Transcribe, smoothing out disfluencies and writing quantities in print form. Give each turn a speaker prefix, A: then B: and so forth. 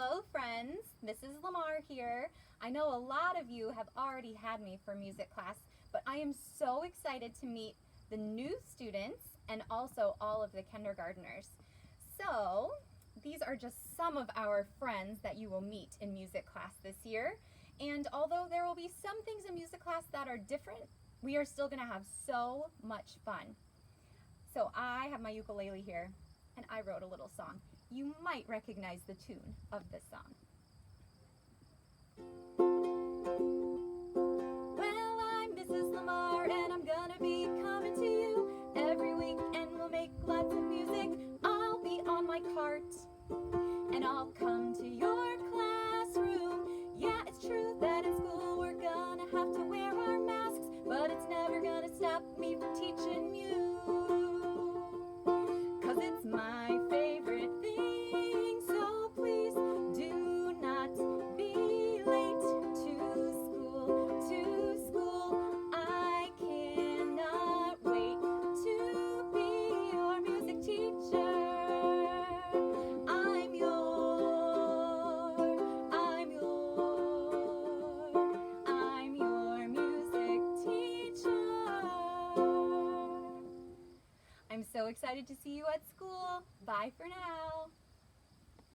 A: Hello friends, this is Lamar here. I know a lot of you have already had me for music class, but I am so excited to meet the new students and also all of the kindergartners. So these are just some of our friends that you will meet in music class this year. And although there will be some things in music class that are different, we are still going to have so much fun. So I have my ukulele here and I wrote a little song. You might recognize the tune of this song. Well, I'm Mrs. Lamar and I'm gonna be coming to you every week and we'll make lots of music. I'll be on my cart and I'll come to your classroom. Yeah, it's true that in school we're gonna have to wear our masks, but it's never gonna stop me from teaching you, 'cause it's my favorite thing. So please do not be late to school, I cannot wait to be your music teacher. I'm your music teacher. I'm so excited to see you at school. Bye for now.